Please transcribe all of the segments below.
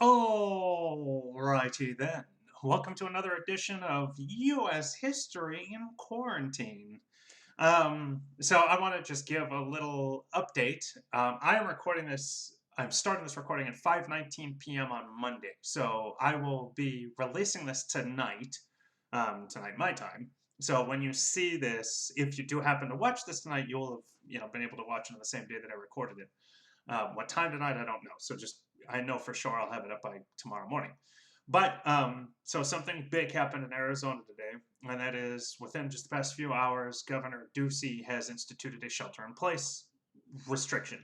Alrighty then. Welcome to another edition of U.S. History in Quarantine. So I want to just give a little update. I'm starting this recording at 5:19 p.m. on Monday. So I will be releasing this tonight, tonight my time. So when you see this, if you do happen to watch this tonight, you'll have, been able to watch it on the same day that I recorded it. What time tonight, I don't know. So just, I know for sure I'll have it up by tomorrow morning. But so something big happened in Arizona today, and that is within just the past few hours, Governor Ducey has instituted a shelter-in-place restriction,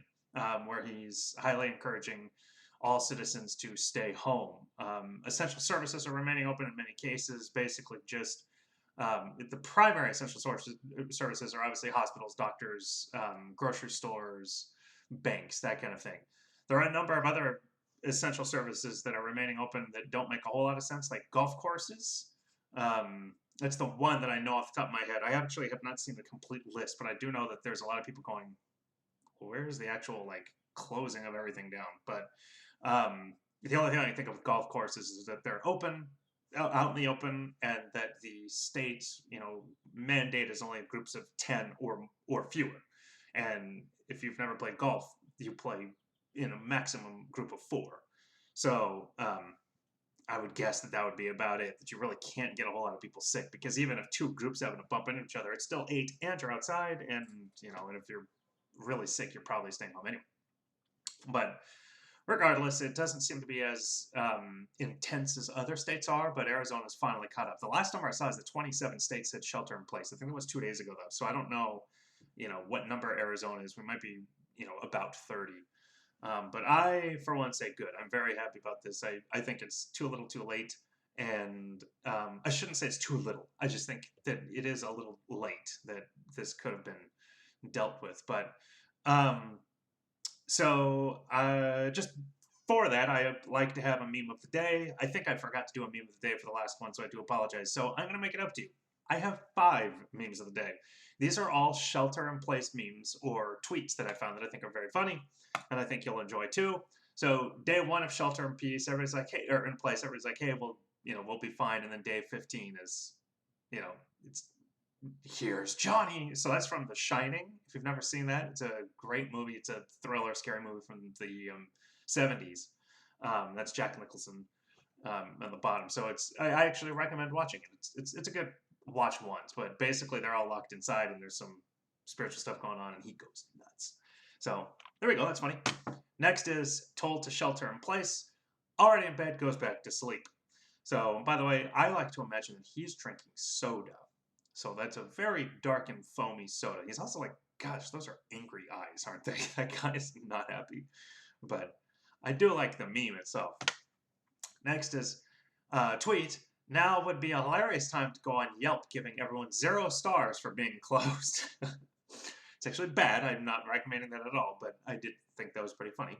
where he's highly encouraging all citizens to stay home. Essential services are remaining open in many cases, basically just the primary essential services are obviously hospitals, doctors, grocery stores, banks, that kind of thing. There are a number of other essential services that are remaining open that don't make a whole lot of sense, like golf courses. That's the one that I know off the top of my head. I actually have not seen the complete list, but I do know that there's a lot of people going, where's the actual like closing of everything down? But the only thing I can think of with golf courses is that they're open, out in the open, and that the state, mandate is only groups of 10 or fewer. And if you've never played golf, you play in a maximum group of 4. So I would guess that would be about it. That you really can't get a whole lot of people sick, because even if 2 groups happen to bump into each other, it's still 8, and you're outside, and and if you're really sick, you're probably staying home anyway. But regardless, it doesn't seem to be as intense as other states are, but Arizona's finally caught up. The last number I saw is that 27 states had shelter in place. I think it was 2 days ago, though, so I don't know, what number Arizona is. We might be, about 30. But I, for one, say good. I'm very happy about this. I think it's too little too late. And I shouldn't say it's too little. I just think that it is a little late, that this could have been dealt with. But just for that, I'd like to have a meme of the day. I think I forgot to do a meme of the day for the last one, so I do apologize. So I'm going to make it up to you. I have 5 memes of the day. These are all shelter-in-place memes or tweets that I found that I think are very funny, and I think you'll enjoy too. So day 1 of shelter in peace, everybody's like, hey, or in place, everybody's like, hey, we'll be fine. And then day 15 is, it's here's Johnny. So that's from The Shining. If you've never seen that, it's a great movie. It's a thriller, scary movie from the 70s. That's Jack Nicholson on the bottom. So I actually recommend watching it. It's a good watch once, but basically they're all locked inside and there's some spiritual stuff going on and he goes nuts. So there we go. That's funny. Next is told to shelter in place. Already in bed, goes back to sleep. So, by the way, I like to imagine that he's drinking soda. So that's a very dark and foamy soda. He's also like, gosh, those are angry eyes, aren't they? That guy is not happy. But I do like the meme itself. Next is tweet. Now would be a hilarious time to go on Yelp, giving everyone 0 stars for being closed. It's actually bad. I'm not recommending that at all, but I did think that was pretty funny.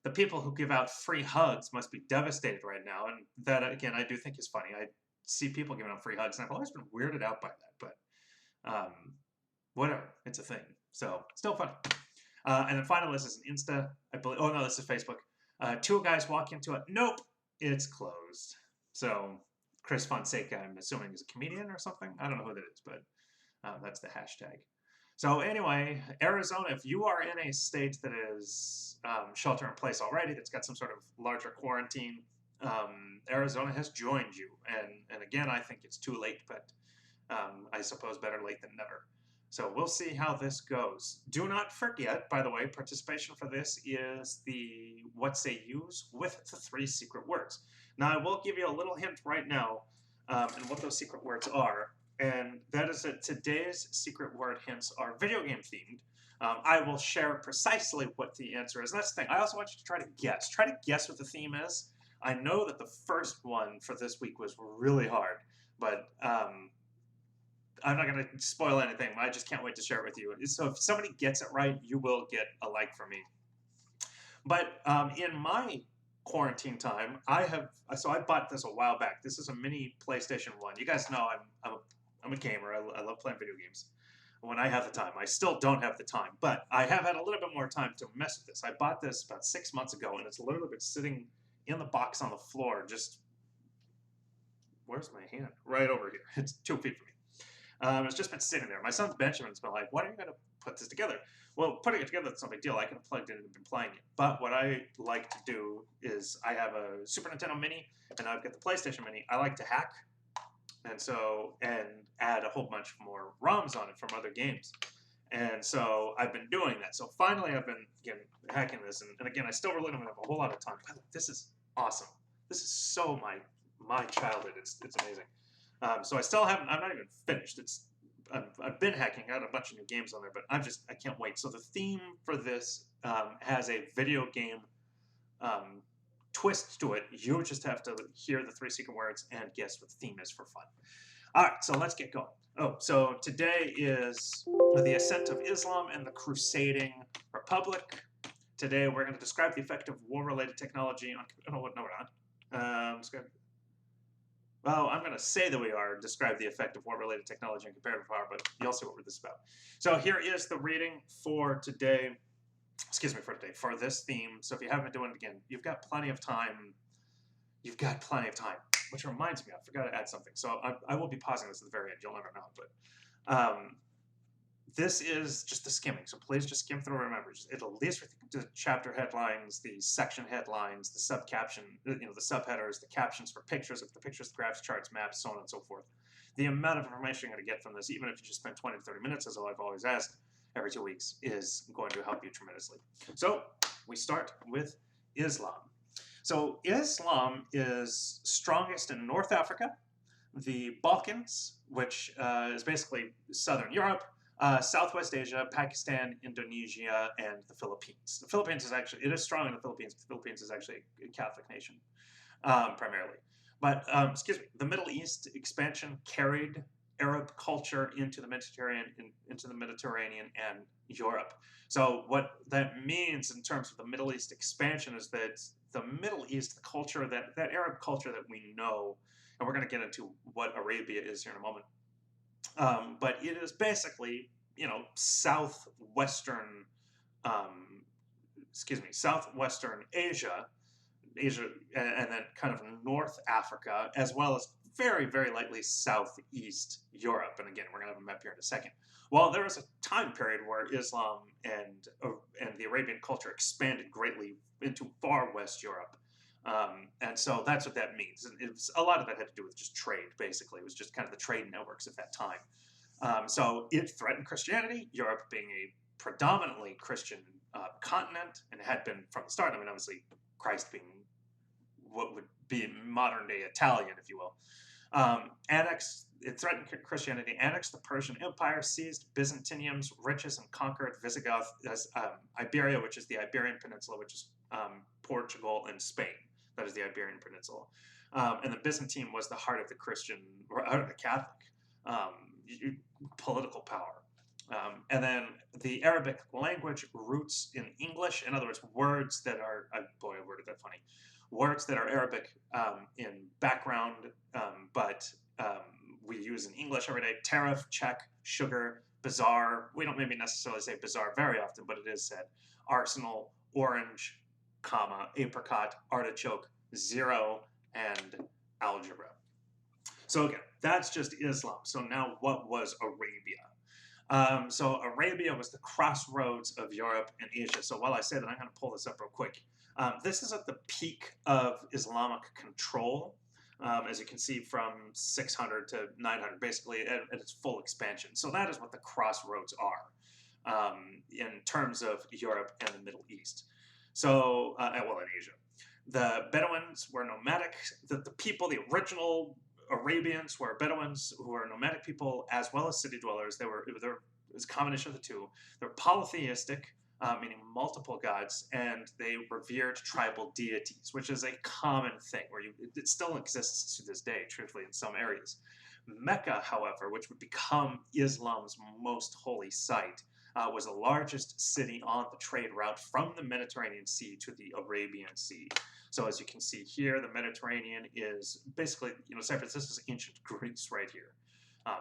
The people who give out free hugs must be devastated right now, and that, again, I do think is funny. I see people giving out free hugs, and I've always been weirded out by that, but whatever. It's a thing. So, still fun. And then finally, this is an Insta. I believe. Oh, no, this is Facebook. 2 guys walk into it. Nope, it's closed. So, Chris Fonseca, I'm assuming, is a comedian or something. I don't know who that is, but that's the hashtag. So anyway, Arizona, if you are in a state that is shelter in place already, that's got some sort of larger quarantine, Arizona has joined you. And again, I think it's too late, but I suppose better late than never. So we'll see how this goes. Do not forget, by the way, participation for this is the what say use with the 3 secret words. Now, I will give you a little hint right now and what those secret words are. And that is that today's secret word hints are video game themed. I will share precisely what the answer is. And that's the thing. I also want you to try to guess. Try to guess what the theme is. I know that the first one for this week was really hard, but I'm not going to spoil anything. I just can't wait to share it with you. So if somebody gets it right, you will get a like from me. But in my quarantine time, I bought this a while back. This is a mini PlayStation 1. You guys know I'm a gamer. I love playing video games. when I have the time. I still don't have the time, but I have had a little bit more time to mess with this. I bought this about 6 months ago, and it's literally been sitting in the box on the floor, just, where's my hand? Right over here. It's 2 feet from me. It's just been sitting there. My son Benjamin's been like, "When are you going to put this together?" Well, putting it together, it's no big deal. I can plug it in and been playing it. But what I like to do is I have a Super Nintendo Mini, and I've got the PlayStation Mini. I like to hack, and add a whole bunch more ROMs on it from other games. And so I've been doing that. So finally I've been hacking this, and again, I still really don't have a whole lot of time. But this is awesome. This is so my childhood. It's amazing. So I still haven't. I'm not even finished. I've been hacking out a bunch of new games on there, but I can't wait. So the theme for this has a video game twist to it. You just have to hear the 3 secret words and guess what the theme is for fun. All right, so let's get going. Oh, so today is the Ascent of Islam and the Crusading Republic. Today we're going to describe the effect of war-related technology on... Oh, no, we're not. Well, I'm going to say that we are describe the effect of war-related technology on comparative power, but you'll see what this is about. So here is the reading for today. Excuse me, for this theme. So if you haven't been doing it again, you've got plenty of time. You've got plenty of time. Which reminds me, I forgot to add something. So I will be pausing this at the very end. You'll never know. But this is just the skimming. So please just skim through and remember. It'll at least the chapter headlines, the section headlines, the sub-caption, the subheaders, the captions for pictures, the pictures, the graphs, charts, maps, so on and so forth. The amount of information you're going to get from this, even if you just spend 20 to 30 minutes, as I've always asked, every 2 weeks, is going to help you tremendously. So we start with Islam. So Islam is strongest in North Africa, the Balkans, which is basically Southern Europe, Southwest Asia, Pakistan, Indonesia, and the Philippines. The Philippines is actually, it is strong in the Philippines. The Philippines is actually a Catholic nation, primarily. But, excuse me, the Middle East expansion carried Arab culture into the Mediterranean and Europe. So what that means in terms of the Middle East expansion is that the Middle East, the culture, that Arab culture that we know, and we're going to get into what Arabia is here in a moment, but it is basically, southwestern Asia, and then kind of North Africa, as well as very, very likely Southeast Europe. And again, we're going to have a map here in a second. Well, there was a time period where Islam and the Arabian culture expanded greatly into far West Europe. And so that's what that means. And a lot of that had to do with just trade, basically. It was just kind of the trade networks at that time. So it threatened Christianity, Europe being a predominantly Christian continent, and had been from the start. I mean, obviously, Christ being what would be modern-day Italian, if you will. It threatened Christianity, annexed the Persian Empire, seized Byzantium's riches, and conquered Visigoth, Iberia, which is the Iberian Peninsula, which is Portugal and Spain. That is the Iberian Peninsula. And the Byzantine was the heart of the Catholic political power. And then the Arabic language roots in English. In other words, words that are, boy, I worded that funny. Words that are Arabic in background, but we use in English every day. Tariff, check, sugar, bazaar. We don't maybe necessarily say bazaar very often, but it is said. Arsenal, orange, comma, apricot, artichoke, zero, and algebra. So again, that's just Islam. So now what was Arabia? So Arabia was the crossroads of Europe and Asia. So while I say that, I'm going to pull this up real quick. This is at the peak of Islamic control, as you can see, from 600 to 900, basically at its full expansion. So that is what the crossroads are in terms of Europe and the Middle East. So, well, in Asia. The Bedouins were nomadic. The people, the original Arabians were Bedouins who were nomadic people as well as city dwellers. It was a combination of the two. They're polytheistic, meaning multiple gods, and they revered tribal deities, which is a common thing, where it still exists to this day, truthfully, in some areas. Mecca, however, which would become Islam's most holy site, was the largest city on the trade route from the Mediterranean Sea to the Arabian Sea. So as you can see here, the Mediterranean is basically, San Francisco's ancient Greece right here.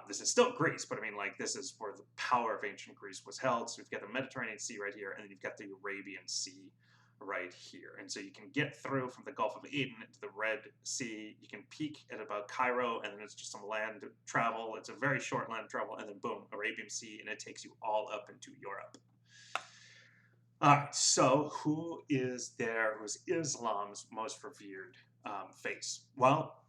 This is still Greece, but I mean, like, this is where the power of ancient Greece was held. So you've got the Mediterranean Sea right here, and then you've got the Arabian Sea right here. And so you can get through from the Gulf of Aden into the Red Sea. You can peak at about Cairo, and then it's just some land travel. It's a very short land travel, and then boom, Arabian Sea, and it takes you all up into Europe. All right, so who is there who's Islam's most revered face? Well,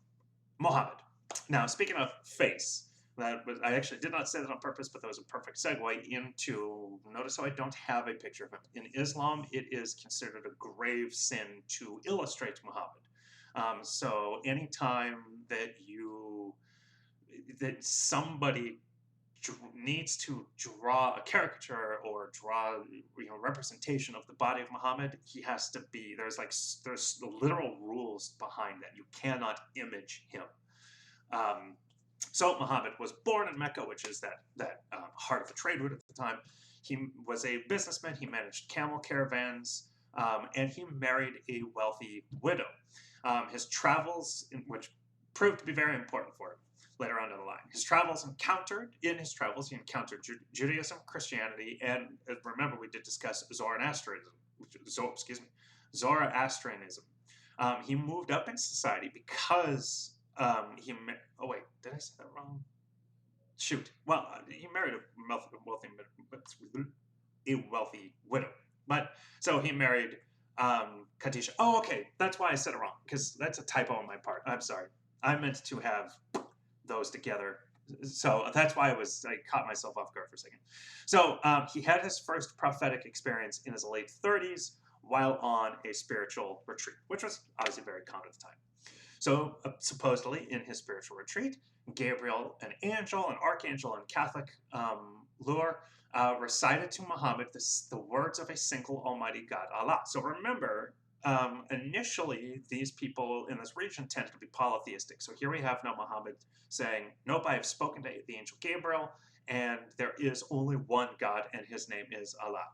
Muhammad. Now, speaking of face, I actually did not say that on purpose, but that was a perfect segue into, notice how I don't have a picture of him. In Islam, it is considered a grave sin to illustrate Muhammad. So anytime that somebody needs to draw a caricature or draw representation of the body of Muhammad, he has to be, there's literal rules behind that. You cannot image him. So Muhammad was born in Mecca, which is that heart of the trade route at the time. He was a businessman. He managed camel caravans, and he married a wealthy widow. His travels, which proved to be very important for him later on down the line. In his travels, he encountered Judaism, Christianity, and remember we did discuss Zoroastrianism. Zoroastrianism. He moved up in society because oh wait, did I say that wrong? Shoot. Well, he married a wealthy widow. But so he married Katisha. Oh, okay, that's why I said it wrong, because that's a typo on my part. I'm sorry. I meant to have those together. So that's why I caught myself off guard for a second. So he had his first prophetic experience in his late 30s while on a spiritual retreat, which was obviously very common at the time. So supposedly in his spiritual retreat, Gabriel, an angel, an archangel in Catholic lore, recited to Muhammad the words of a single almighty God, Allah. So remember, initially, these people in this region tended to be polytheistic. So here we have now Muhammad saying, nope, I have spoken to the angel Gabriel, and there is only one God, and his name is Allah.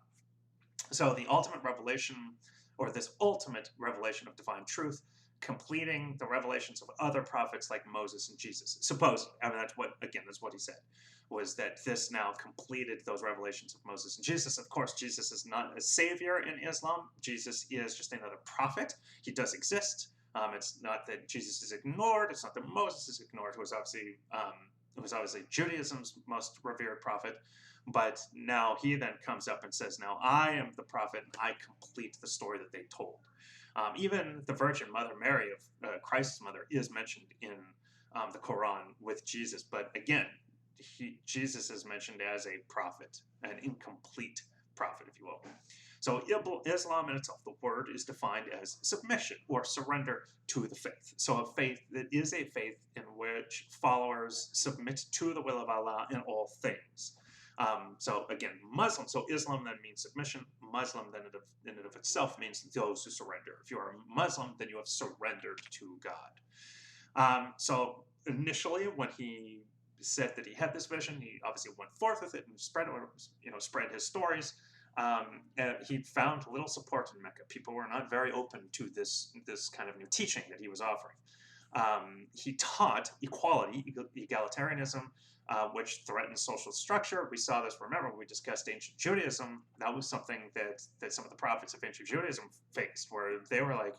So the ultimate revelation, or this ultimate revelation of divine truth, completing the revelations of other prophets like Moses and Jesus. Supposedly, I mean, that's what he said, was that this now completed those revelations of Moses and Jesus. Of course, Jesus is not a savior in Islam. Jesus is just another prophet. He does exist. It's not that Jesus is ignored. It's not that Moses is ignored, who was obviously Judaism's most revered prophet. But now he then comes up and says, now I am the prophet, and I complete the story that they told. Even the Virgin Mother Mary, of Christ's mother, is mentioned in the Quran with Jesus. But again, Jesus is mentioned as a prophet, an incomplete prophet, if you will. So Islam in itself, the word is defined as submission or surrender to the faith. So a faith that is a faith in which followers submit to the will of Allah in all things. So again, Muslim, so Islam then means submission. Muslim then in and of itself means those who surrender. If you are a Muslim, then you have surrendered to God. So initially, when he said that he had this vision, he obviously went forth with it and spread his stories. And he found little support in Mecca. People were not very open to this kind of new teaching that he was offering. He taught equality, egalitarianism, which threatened social structure. We saw this, remember, when we discussed ancient Judaism. That was something that some of the prophets of ancient Judaism faced, where they were like,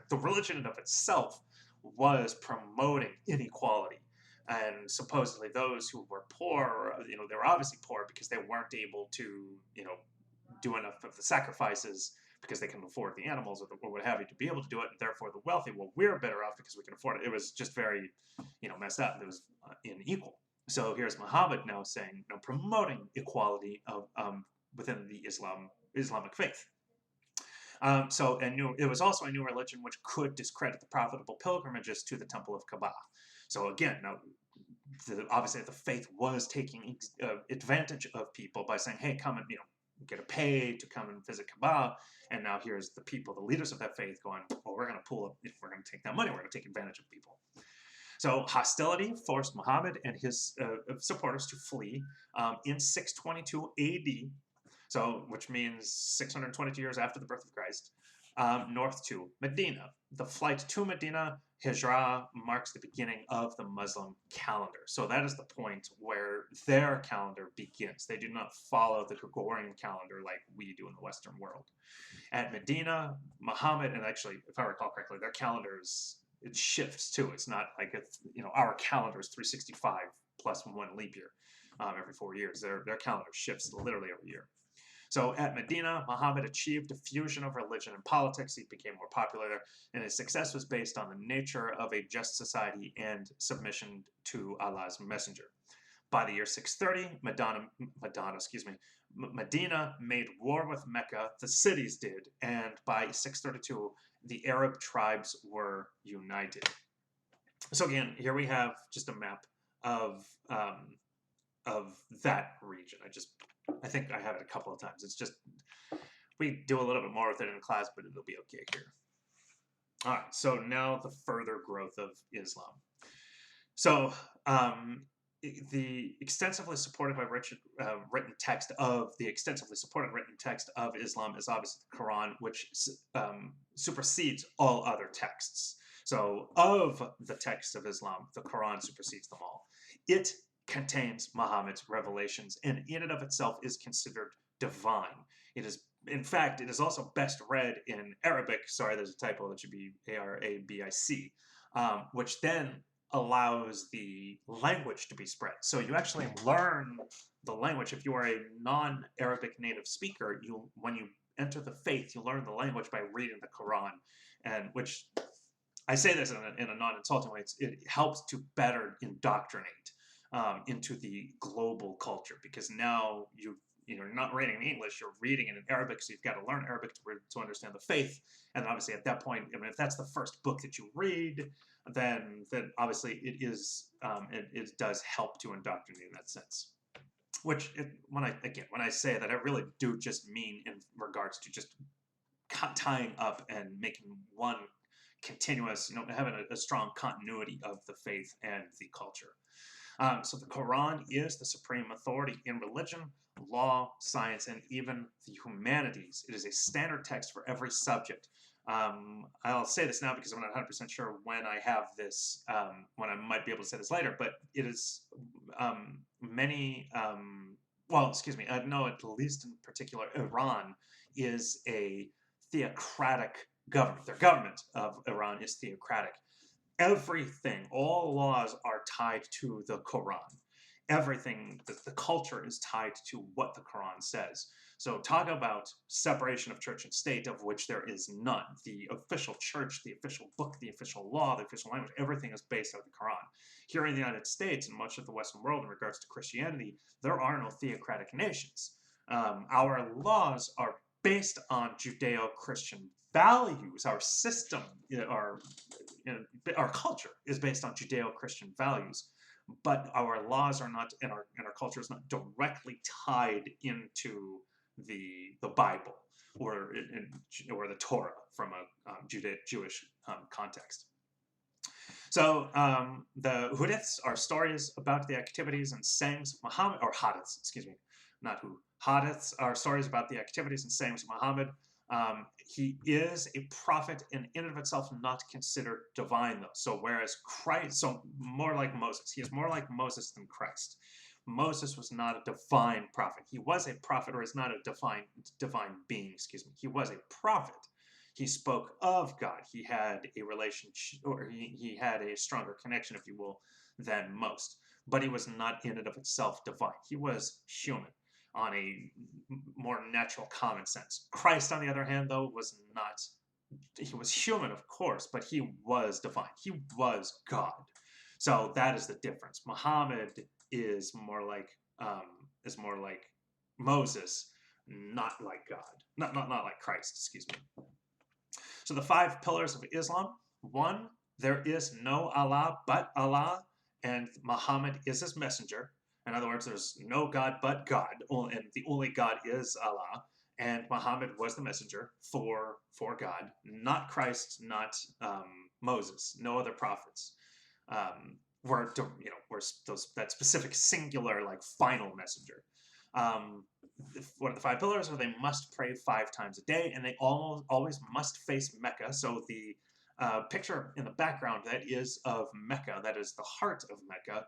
the religion in of itself was promoting inequality. And supposedly those who were poor, they were obviously poor because they weren't able to, do enough of the sacrifices because they can afford the animals or what have you to be able to do it. And therefore the wealthy, well, we're better off because we can afford it. It was just very, messed up. It was unequal. So here's Muhammad now saying, promoting equality of within the Islamic faith. It was also a new religion which could discredit the profitable pilgrimages to the Temple of Kaaba. So again, now, obviously the faith was taking advantage of people by saying, hey, come and, get a pay to come and visit Kaaba. And now here's the people, the leaders of that faith going, well, we're going to pull up, if we're going to take that money, we're going to take advantage of people. So hostility forced Muhammad and his supporters to flee in 622 AD, so which means 622 years after the birth of Christ, north to Medina. The flight to Medina Hijra marks the beginning of the Muslim calendar. So that is the point where their calendar begins. They do not follow the Gregorian calendar like we do in the Western world. At Medina, Muhammad, and actually, if I recall correctly, their calendars, it shifts too. It's not like it's, our calendar is 365 plus one leap year every 4 years. Their calendar shifts literally every year. So at Medina, Muhammad achieved a fusion of religion and politics. He became more popular there, and his success was based on the nature of a just society and submission to Allah's messenger. By the year 630, Medina made war with Mecca, the cities did, and by 632, the Arab tribes were united. So again, here we have just a map of that region. I think I have it a couple of times. It's just, we do a little bit more with it in class, but it'll be okay here. All right, so now the further growth of Islam. So the extensively supported written text of Islam is obviously the Quran, which supersedes all other texts. So of the texts of Islam, the Quran supersedes them all. It contains Muhammad's revelations, and in and of itself is considered divine. It is, in fact, it is also best read in Arabic. Sorry, there's a typo. That should be Arabic, which then allows the language to be spread. So you actually learn the language. If you are a non-Arabic native speaker, when you enter the faith, you learn the language by reading the Quran, and which I say this in a non-insulting way. It helps to better indoctrinate into the global culture, because now you're not reading in English, you're reading it in Arabic, so you've got to learn Arabic to understand the faith. And obviously at that point, if that's the first book that you read, then obviously it does help to indoctrinate in that sense. Which when I say that, I really do just mean in regards to just tying up and making one continuous, having a strong continuity of the faith and the culture. So the Quran is the supreme authority in religion, law, science, and even the humanities. It is a standard text for every subject. I'll say this now because I'm not 100% sure when I have this, when I might be able to say this later, but it is no, at least in particular, Iran is a theocratic government. Their government of Iran is theocratic. Everything, all laws are tied to the Quran. Everything, the culture is tied to what the Quran says. So talk about separation of church and state, of which there is none. The official church, the official book, the official law, the official language, everything is based on the Quran. Here in the United States and much of the Western world in regards to Christianity, there are no theocratic nations. Our laws are based on Judeo-Christian values. Our system, our culture is based on Judeo-Christian values, but our laws are not, and our culture is not directly tied into the Bible or the Torah from a Jewish context. So the Hadiths are stories about the activities and sayings of Muhammad, or Hadiths, excuse me, not who. Hadiths are stories about the activities and sayings of Muhammad. He is a prophet, and in and of itself not considered divine, though. So whereas Christ, so more like Moses, he is more like Moses than Christ. Moses was not a divine prophet. He was a prophet, or is not a divine being, excuse me. He was a prophet. He spoke of God. He had a relationship, or he had a stronger connection, if you will, than most. But he was not in and of itself divine. He was human on a more natural common sense. Christ, on the other hand, though, was not. He was human, of course, but he was divine. He was God. So that is the difference. Muhammad is more like Moses, not like God, not like Christ. Excuse me. So the 5 pillars of Islam: 1, there is no Allah but Allah, and Muhammad is his messenger. In other words, there's no God but God, and the only God is Allah, and Muhammad was the messenger for God, not Christ, not Moses, no other prophets were that specific singular, like, final messenger. One of the 5 pillars are they must pray 5 times a day, and they always must face Mecca. So the picture in the background that is of Mecca. That is the heart of Mecca.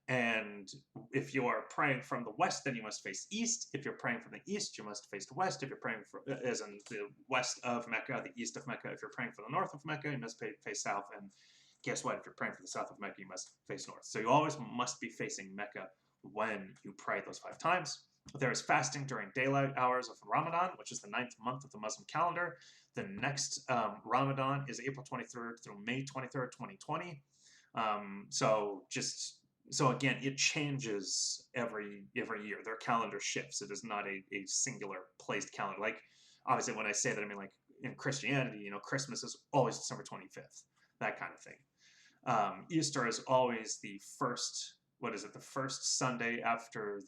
And if you are praying from the west, then you must face east. If you're praying from the east, you must face west. If you're praying as in the west of Mecca, the east of Mecca. If you're praying for the north of Mecca, you must face south. And guess what? If you're praying for the south of Mecca, you must face north. So you always must be facing Mecca when you pray those 5 times. There is fasting during daylight hours of Ramadan, which is the 9th month of the Muslim calendar. The next Ramadan is April 23rd through May 23rd, 2020. So again, it changes every year. Their calendar shifts. It is not a singular placed calendar. Like, obviously, when I say that, I mean, like, in Christianity, you know, Christmas is always December 25th, that kind of thing. Easter is always the first, the first Sunday after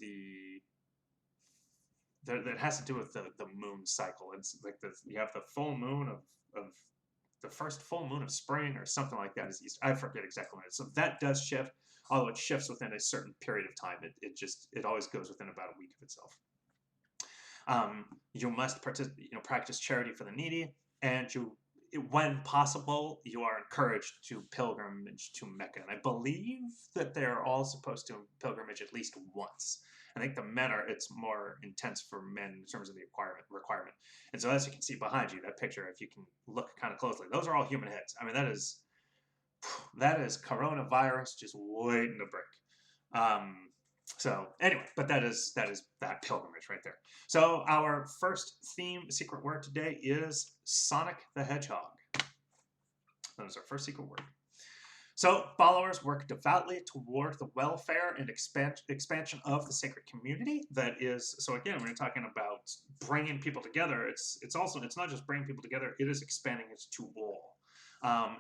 that has to do with the moon cycle. It's like you have the full moon of the first full moon of spring or something like that is Easter. I forget exactly when it is. So that does shift, although it shifts within a certain period of time. It always goes within about a week of itself. You must practice charity for the needy, and when possible, you are encouraged to pilgrimage to Mecca. And I believe that they're all supposed to pilgrimage at least once. I think it's more intense for men in terms of the requirement. And so as you can see behind you, that picture, if you can look kind of closely, those are all human heads. I mean, that is coronavirus just waiting to break. So anyway, but that is that pilgrimage right there. So our first secret word today is Sonic the Hedgehog. That is our first secret word. So followers work devoutly toward the welfare and expansion of the sacred community. That is, so again, when you're talking about bringing people together, it's not just bringing people together, it is expanding it to all.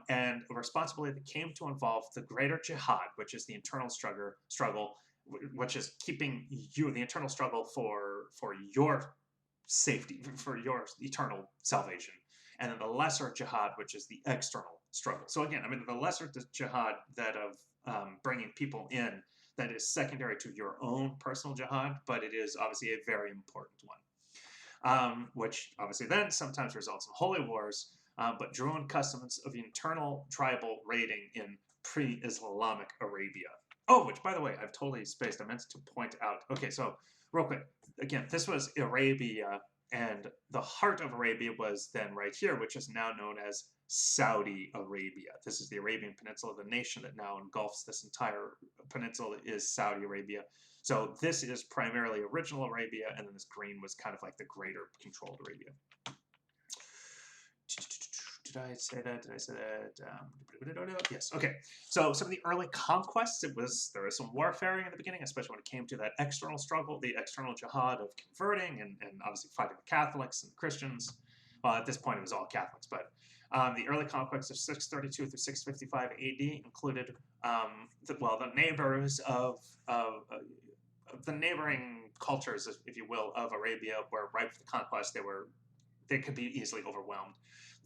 And a responsibility that came to involve the greater jihad, which is the internal struggle, which is keeping the internal struggle for your safety, for your eternal salvation, and then the lesser jihad, which is the external struggle. So again, I mean, the lesser jihad that of bringing people in, that is secondary to your own personal jihad, but it is obviously a very important one, which obviously then sometimes results in holy wars, but drew on customs of internal tribal raiding in pre-Islamic Arabia. Oh, which, by the way, I've totally spaced. I meant to point out. Okay, so real quick. Again, this was Arabia, and the heart of Arabia was then right here, which is now known as Saudi Arabia. This is the Arabian Peninsula. The nation that now engulfs this entire peninsula is Saudi Arabia. So this is primarily original Arabia, and then this green was kind of like the greater controlled Arabia. Did I say that? Yes. Okay. So some of the early conquests, there was some warfaring in the beginning, especially when it came to that external struggle, the external jihad of converting and obviously fighting the Catholics and Christians. Well, at this point, it was all Catholics, but the early conquests of 632 through 655 AD included the neighbors of the neighboring cultures, if you will, of Arabia were ripe for the conquest. They could be easily overwhelmed.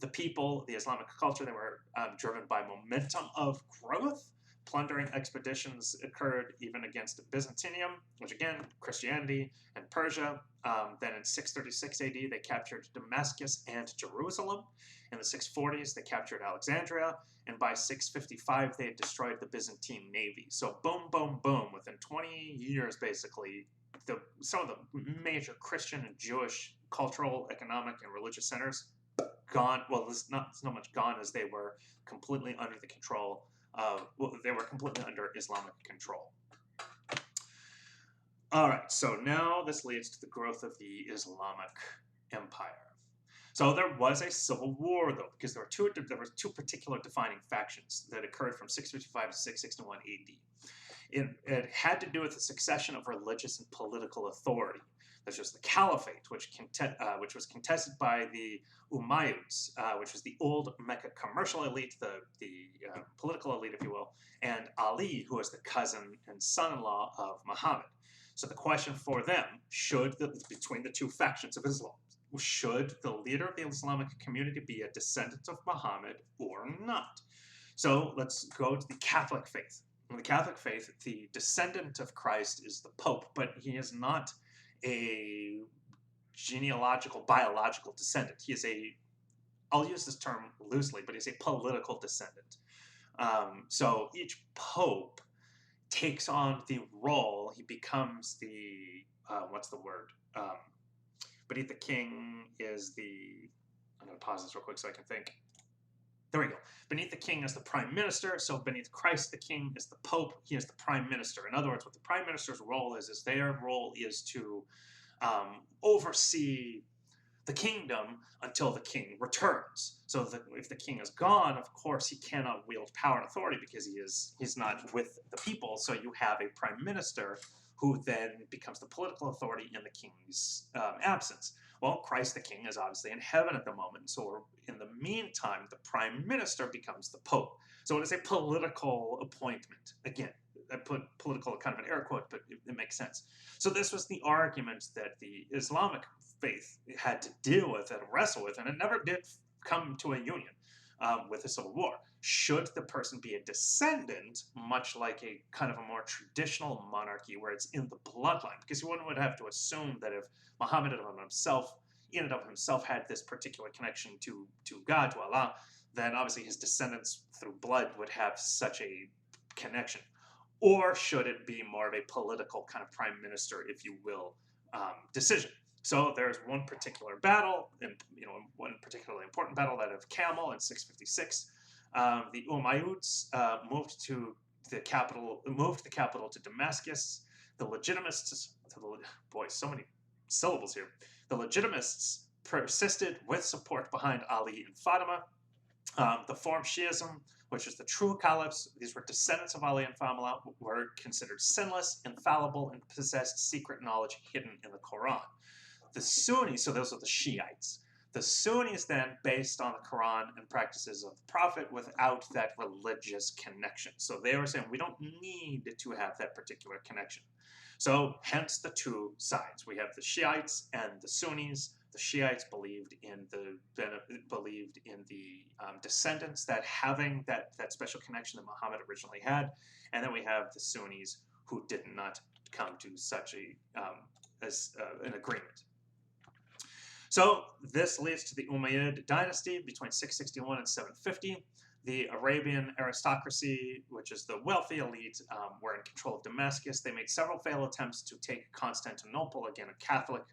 The people, the Islamic culture, they were driven by momentum of growth. Plundering expeditions occurred even against Byzantium, which again, Christianity, and Persia. Then in 636 AD, they captured Damascus and Jerusalem. In the 640s, they captured Alexandria. And by 655, they had destroyed the Byzantine navy. So boom, boom, boom. Within 20 years, basically, some of the major Christian and Jewish cultural, economic, and religious centers gone. Well, it's not so much gone as they were completely under the control of, they were completely under Islamic control. All right, so now this leads to the growth of the Islamic Empire. So there was a civil war, though, because there were two particular defining factions that occurred from 655 to 661 AD. It had to do with the succession of religious and political authority. There's just the Caliphate, which was contested by the Umayyads, which was the old Mecca commercial elite, the political elite, if you will, and Ali, who was the cousin and son-in-law of Muhammad. So the question for them, between the two factions of Islam, should the leader of the Islamic community be a descendant of Muhammad or not? So let's go to the Catholic faith. In the Catholic faith, the descendant of Christ is the Pope, but he is not a biological descendant. He is I'll use this term loosely, but he's a political descendant. So each pope takes on the role. He becomes the what's the word? Beneath the king is the. I'm going to pause this real quick so I can think. There we go. Beneath the king is the prime minister. So beneath Christ the king is the pope. He is the prime minister. In other words, what the prime minister's role is their role is to oversee the kingdom until the king returns. So that if the king is gone, of course, he cannot wield power and authority because he's not with the people. So you have a prime minister who then becomes the political authority in the king's absence. Well, Christ the king is obviously in heaven at the moment. So in the meantime, the prime minister becomes the pope. So it is a political appointment. Again, I put political kind of an air quote, but it makes sense. So this was the argument that the Islamic faith had to deal with and wrestle with, and it never did come to a union with the Civil War. Should the person be a descendant, much like a kind of a more traditional monarchy where it's in the bloodline? Because one would have to assume that if Muhammad himself, in and of himself, had this particular connection to God, to Allah, then obviously his descendants through blood would have such a connection. Or should it be more of a political kind of prime minister, if you will, decision? So there's one particular battle, and one particularly important battle, that of Camel in 656. The Umayyads moved the capital to Damascus. The Legitimists, boy, so many syllables here. The Legitimists persisted with support behind Ali and Fatima. The formed Shiism, which is the true caliphs, these were descendants of Ali and Fatima, were considered sinless, infallible, and possessed secret knowledge hidden in the Quran. The Sunnis, so those are the Shiites. The Sunnis then, based on the Quran and practices of the Prophet without that religious connection. So they were saying we don't need to have that particular connection. So hence the two sides. We have the Shiites and the Sunnis. The Shiites believed in the descendants, that having that special connection that Muhammad originally had, and then we have the Sunnis who did not come to such an agreement. So this leads to the Umayyad dynasty between 661 and 750. The Arabian aristocracy, which is the wealthy elite, were in control of Damascus. They made several failed attempts to take Constantinople, again a Catholic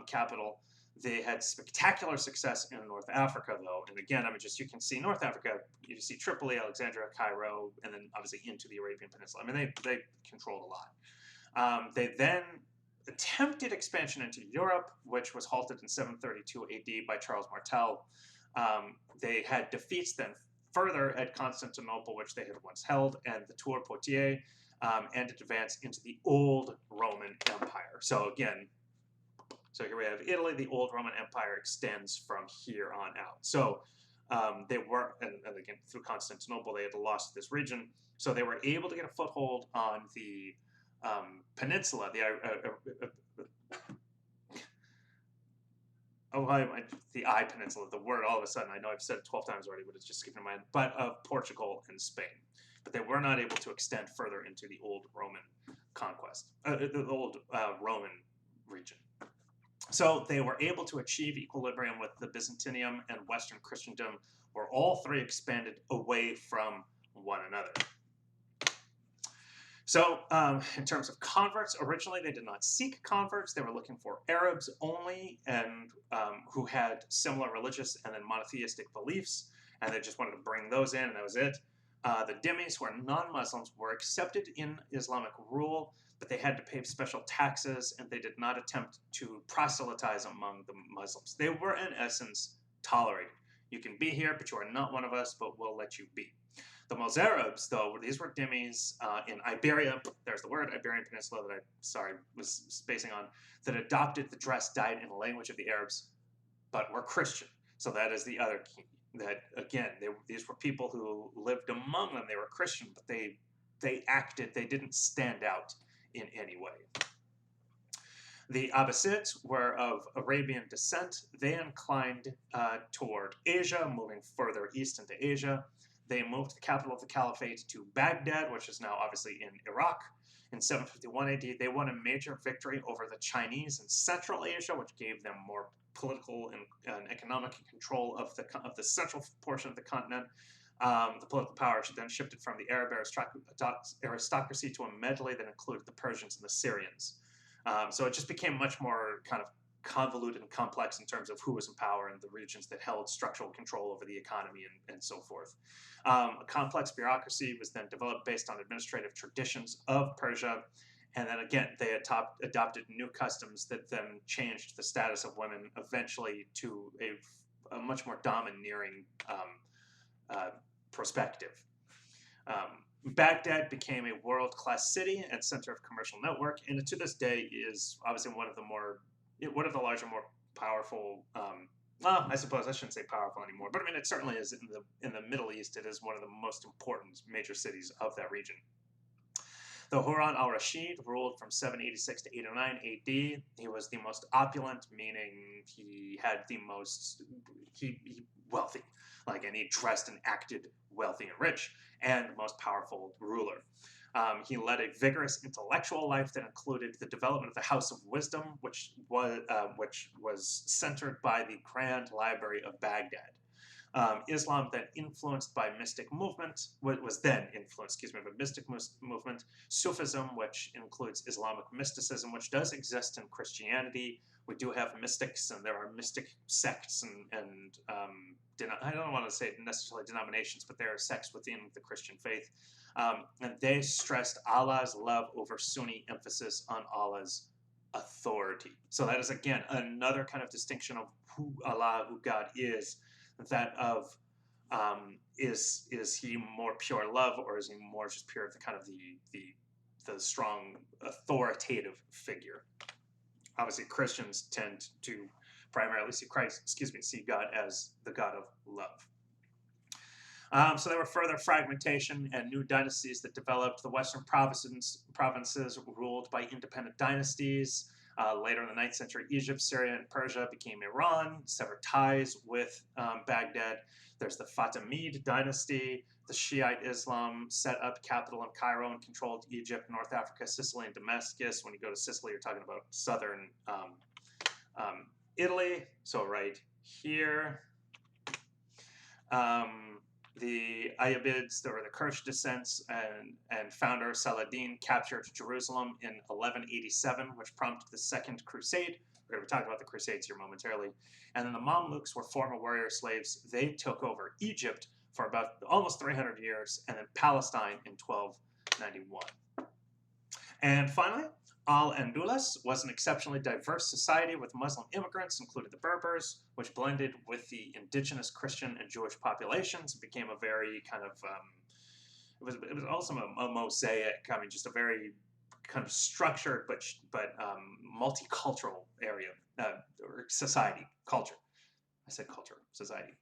capital. They had spectacular success in North Africa, though. And again, you can see North Africa, you see Tripoli, Alexandria, Cairo, and then obviously into the Arabian Peninsula. They controlled a lot. They then attempted expansion into Europe, which was halted in 732 AD by Charles Martel. They had defeats then further at Constantinople, which they had once held, and the Tour Poitiers, and it advanced into the old Roman Empire. So again, here we have Italy. The old Roman Empire extends from here on out. So they were, and again, through Constantinople, they had lost this region. So they were able to get a foothold on the peninsula, the I Peninsula, the word all of a sudden, I know I've said it 12 times already, but it's just skipping my mind, but of Portugal and Spain. But they were not able to extend further into the old Roman conquest, the old Roman region. So they were able to achieve equilibrium with the Byzantium and Western Christendom, where all three expanded away from one another. So in terms of converts, originally they did not seek converts. They were looking for Arabs only, and who had similar religious and then monotheistic beliefs, and they just wanted to bring those in, and that was it. The dhimmis, who are non-Muslims, were accepted in Islamic rule, but they had to pay special taxes, and they did not attempt to proselytize among the Muslims. They were, in essence, tolerated. You can be here, but you are not one of us, but we'll let you be. The Mozarabs, though, these were dhimmis in Iberia, there's the word, Iberian Peninsula that was spacing on, that adopted the dress, diet, and language of the Arabs, but were Christian. So that is the other key. That, again, these were people who lived among them. They were Christian, but they didn't stand out in any way. The Abbasids were of Arabian descent. They inclined toward Asia, moving further east into Asia. They moved the capital of the caliphate to Baghdad, which is now obviously in Iraq. In 751 AD, they won a major victory over the Chinese in Central Asia, which gave them more political and economic control of the central portion of the continent. The political power then shifted from the Arab aristocracy to a medley that included the Persians and the Syrians. So it just became much more kind of convoluted and complex in terms of who was in power and the regions that held structural control over the economy and so forth. A complex bureaucracy was then developed based on administrative traditions of Persia. And then again, they adopted new customs that then changed the status of women eventually to a much more domineering perspective. Baghdad became a world-class city and center of commercial network, and to this day is obviously one of the larger, more powerful. Well, I suppose I shouldn't say powerful anymore, but I mean it certainly is in the Middle East. It is one of the most important major cities of that region. The Harun al-Rashid ruled from 786 to 809 AD. He was the most opulent, meaning he had the most he wealthy, and he dressed and acted wealthy and rich, and the most powerful ruler. He led a vigorous intellectual life that included the development of the House of Wisdom, which was centered by the Grand Library of Baghdad. Islam then influenced by mystic movement, was then influenced, by mystic movement, Sufism, which includes Islamic mysticism, which does exist in Christianity. We do have mystics, and there are mystic sects, and I don't want to say necessarily denominations, but there are sects within the Christian faith. And they stressed Allah's love over Sunni emphasis on Allah's authority. So that is, again, another kind of distinction of who Allah, who God is, that of is he more pure love, or is he more just pure the kind of the strong authoritative figure? Obviously, Christians tend to primarily see God as the God of love. So there were further fragmentation and new dynasties that developed. The Western provinces ruled by independent dynasties. Later in the 9th century, Egypt, Syria, and Persia became Iran, severed ties with Baghdad. There's the Fatimid dynasty. The Shiite Islam set up capital in Cairo and controlled Egypt, North Africa, Sicily, and Damascus. When you go to Sicily, you're talking about southern Italy. So right here. The Ayyubids, there were the Kurdish descents, and founder Saladin captured Jerusalem in 1187, which prompted the Second Crusade. We're going to be talking about the Crusades here momentarily. And then the Mamluks were former warrior slaves. They took over Egypt for about almost 300 years, and then Palestine in 1291. And finally, Al-Andalus was an exceptionally diverse society with Muslim immigrants, including the Berbers, which blended with the indigenous Christian and Jewish populations. It became a very kind of, it was also a mosaic, just a very kind of structured but multicultural area, or society, culture. I said culture, society.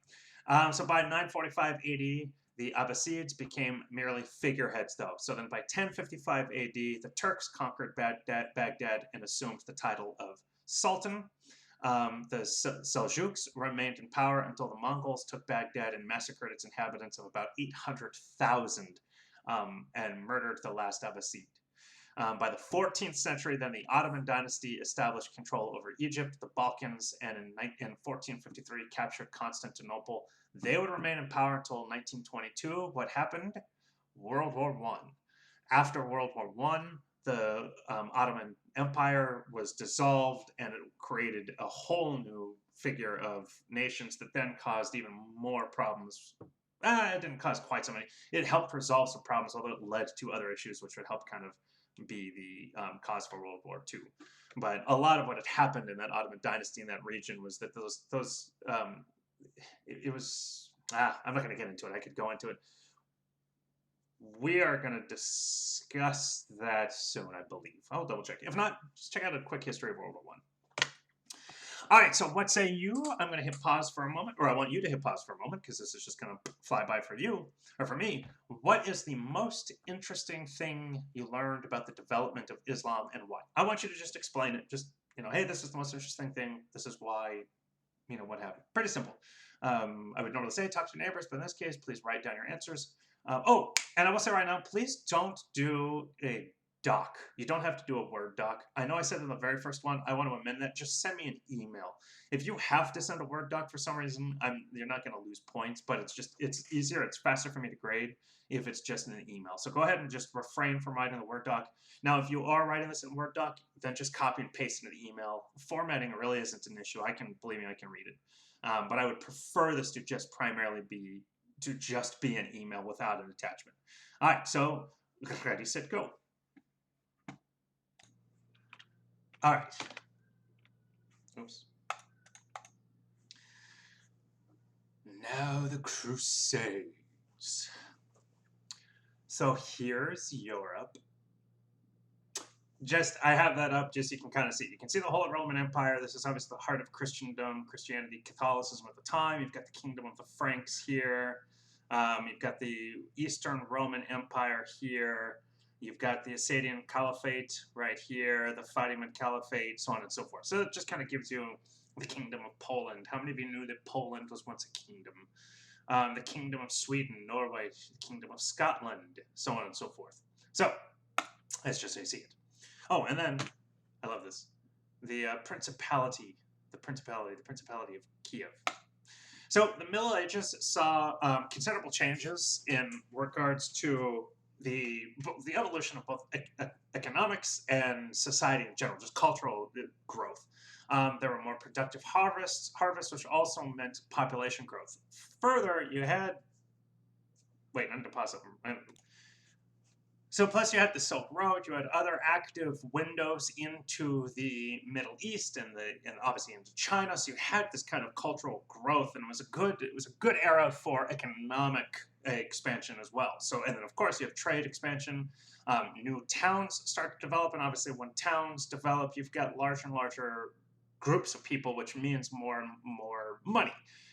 So by 945 AD, the Abbasids became merely figureheads, though. So then by 1055 AD, the Turks conquered Baghdad and assumed the title of Sultan. The Seljuks remained in power until the Mongols took Baghdad and massacred its inhabitants of about 800,000 and murdered the last Abbasid. By the 14th century, then the Ottoman dynasty established control over Egypt, the Balkans, and in 1453 captured Constantinople. They would remain in power until 1922. What happened? World War I. After World War I, the Ottoman Empire was dissolved, and it created a whole new figure of nations that then caused even more problems. It didn't cause quite so many. It helped resolve some problems, although it led to other issues, which would help kind of be the cause for World War II. But a lot of what had happened in that Ottoman dynasty in that region was that it was, I'm not going to get into it. I could go into it. We are going to discuss that soon, I believe. I'll double check. If not, just check out a quick history of World War I. All right, so what say you? I'm going to hit pause for a moment, or I want you to hit pause for a moment, because this is just going to fly by for you, or for me. What is the most interesting thing you learned about the development of Islam, and why? I want you to just explain it. Just, hey, this is the most interesting thing. This is why, what happened. Pretty simple. I would normally say talk to your neighbors, but in this case, please write down your answers. And I will say right now, please don't do a doc. You don't have to do a Word doc. I know I said in the very first one, I want to amend that. Just send me an email. If you have to send a Word doc for some reason, you're not going to lose points, but it's easier, it's faster for me to grade if it's just in an email. So go ahead and just refrain from writing the Word doc. Now, if you are writing this in Word doc, then just copy and paste it in the email. Formatting really isn't an issue. Believe me, I can read it. But I would prefer this to just primarily be an email without an attachment. All right, so ready, set, go. All right. Oops. Now the Crusades. So here's Europe. I have that up just so you can kind of see. You can see the Holy Roman Empire. This is obviously the heart of Christendom, Christianity, Catholicism at the time. You've got the Kingdom of the Franks here. You've got the Eastern Roman Empire here. You've got the Ascent Caliphate right here, the Fatimid Caliphate, so on and so forth. So it just kind of gives you the Kingdom of Poland. How many of you knew that Poland was once a kingdom? The Kingdom of Sweden, Norway, the Kingdom of Scotland, so on and so forth. So that's just how you see it. Oh, and then, I love this, the Principality of Kiev. So the Middle Ages saw considerable changes in regards to the evolution of both economics and society in general, just cultural growth. There were more productive harvests, which also meant population growth. Further, you had, wait, I'm going to pause it. So plus you had the Silk Road, you had other active windows into the Middle East and obviously into China. So you had this kind of cultural growth, and it was a good era for economic expansion as well. So, and then of course you have trade expansion. New towns start to develop, and obviously when towns develop, you've got larger and larger groups of people, which means more and more money.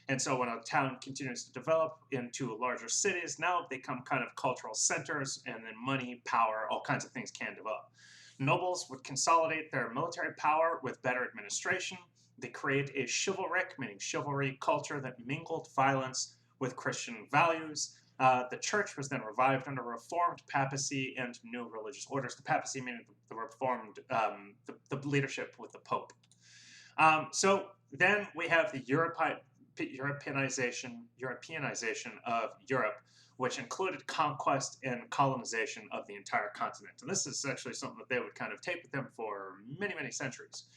And so when a town continues to develop into larger cities, now they become kind of cultural centers, and then money, power, all kinds of things can develop. Nobles would consolidate their military power with better administration. They create a chivalric, meaning chivalry culture that mingled violence with Christian values. The church was then revived under reformed papacy and new religious orders. The papacy meaning the reformed, the leadership with the Pope. So then we have the Europeanization of Europe, which included conquest and colonization of the entire continent. And this is actually something that they would kind of take with them for many, many centuries.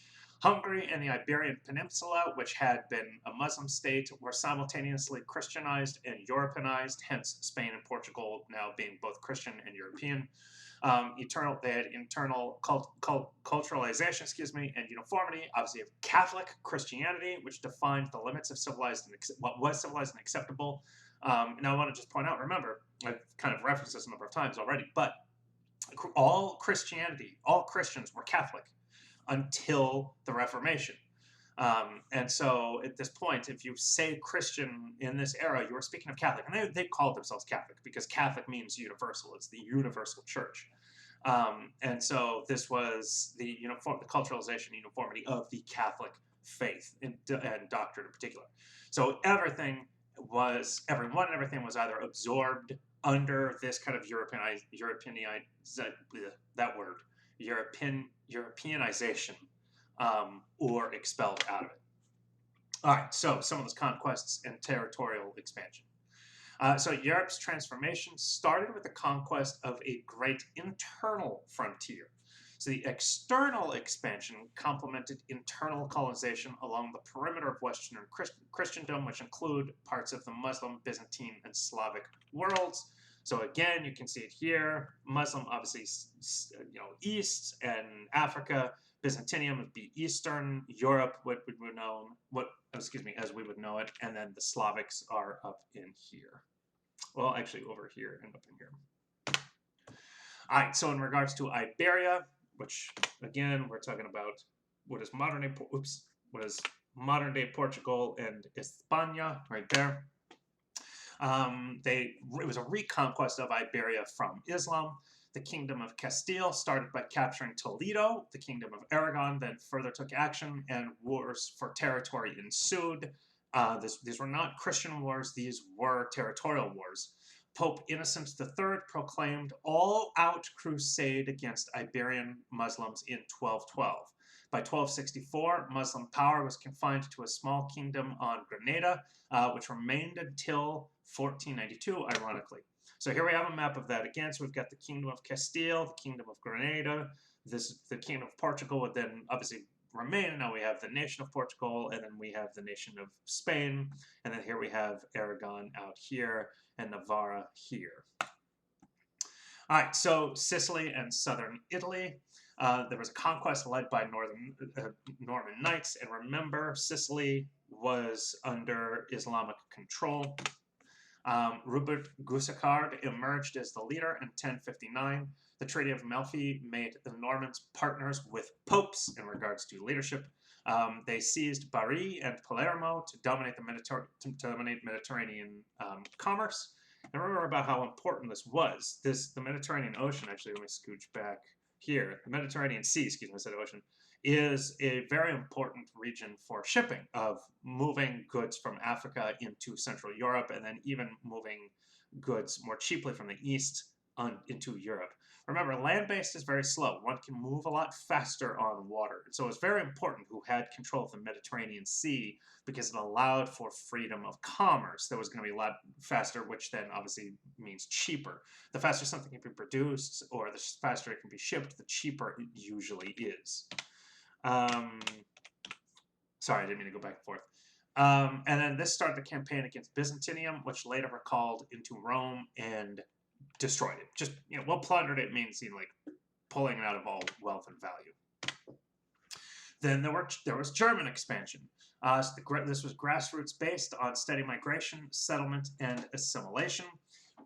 Hungary and the Iberian Peninsula, which had been a Muslim state, were simultaneously Christianized and Europeanized, hence Spain and Portugal now being both Christian and European. They had internal culturalization, and uniformity. Obviously, you have Catholic Christianity, which defined the limits of what was civilized and acceptable. Now, I want to just point out, remember, I've kind of referenced this a number of times already, but all Christians were Catholic until the Reformation. And so at this point, if you say Christian in this era, you are speaking of Catholic. And they called themselves Catholic because Catholic means universal. It's the universal church. And so this was the culturalization uniformity of the Catholic faith and doctrine in particular. So everything was either absorbed under this kind of Europeanization, or expelled out of it. All right, so some of those conquests and territorial expansion. So Europe's transformation started with the conquest of a great internal frontier. So the external expansion complemented internal colonization along the perimeter of Western Christendom, which include parts of the Muslim, Byzantine, and Slavic worlds. So again, you can see it here. Muslim, obviously, East and Africa. Byzantium would be Eastern Europe, as we would know it, and then the Slavics are up in here. Well, actually, over here and up in here. All right. So in regards to Iberia, which again we're talking about, what is modern day Portugal and España, right there. It was a reconquest of Iberia from Islam. The Kingdom of Castile started by capturing Toledo. The Kingdom of Aragon then further took action, and wars for territory ensued. These were not Christian wars, these were territorial wars. Pope Innocent III proclaimed all-out crusade against Iberian Muslims in 1212. By 1264, Muslim power was confined to a small kingdom on Granada, which remained until 1492, ironically. So here we have a map of that again. So we've got the Kingdom of Castile, the Kingdom of Granada. The Kingdom of Portugal would then obviously remain. And now we have the nation of Portugal, and then we have the nation of Spain. And then here we have Aragon out here and Navarra here. All right, so Sicily and southern Italy. There was a conquest led by Norman Knights, and remember, Sicily was under Islamic control. Rupert Guiscard emerged as the leader in 1059. The Treaty of Melfi made the Normans partners with popes in regards to leadership. They seized Bari and Palermo to dominate the Mediterranean commerce. And remember about how important this was. The Mediterranean Ocean, actually, let me scooch back here. The Mediterranean Sea, excuse me, I said ocean, is a very important region for shipping, of moving goods from Africa into Central Europe, and then even moving goods more cheaply from the east into Europe. Remember, land-based is very slow. One can move a lot faster on water. So it's very important who had control of the Mediterranean Sea, because it allowed for freedom of commerce. That was going to be a lot faster, which then obviously means cheaper. The faster something can be produced, or the faster it can be shipped, the cheaper it usually is. Sorry, I didn't mean to go back and forth. And then this started the campaign against Byzantium, which later were called into Rome and destroyed it. Just, well plundered it means, like pulling it out of all wealth and value. Then there was German expansion. This was grassroots based on steady migration, settlement, and assimilation.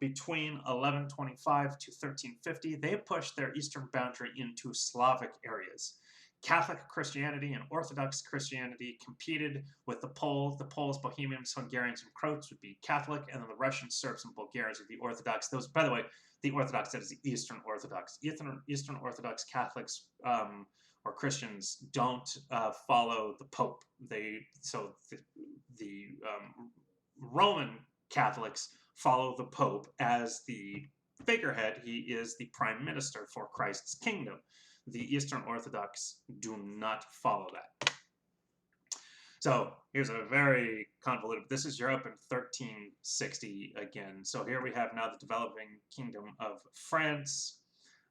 Between 1125 to 1350, they pushed their eastern boundary into Slavic areas. Catholic Christianity and Orthodox Christianity competed with the Poles. The Poles, Bohemians, Hungarians, and Croats would be Catholic, and then the Russians, Serbs, and Bulgarians would be Orthodox. Those, by the way, the Orthodox, that is the Eastern Orthodox. Eastern Orthodox Catholics or Christians don't follow the Pope. The Roman Catholics follow the Pope as the figurehead. He is the prime minister for Christ's kingdom. The Eastern Orthodox do not follow that. So here's a very convoluted, this is Europe in 1360 again. So here we have now the developing kingdom of France.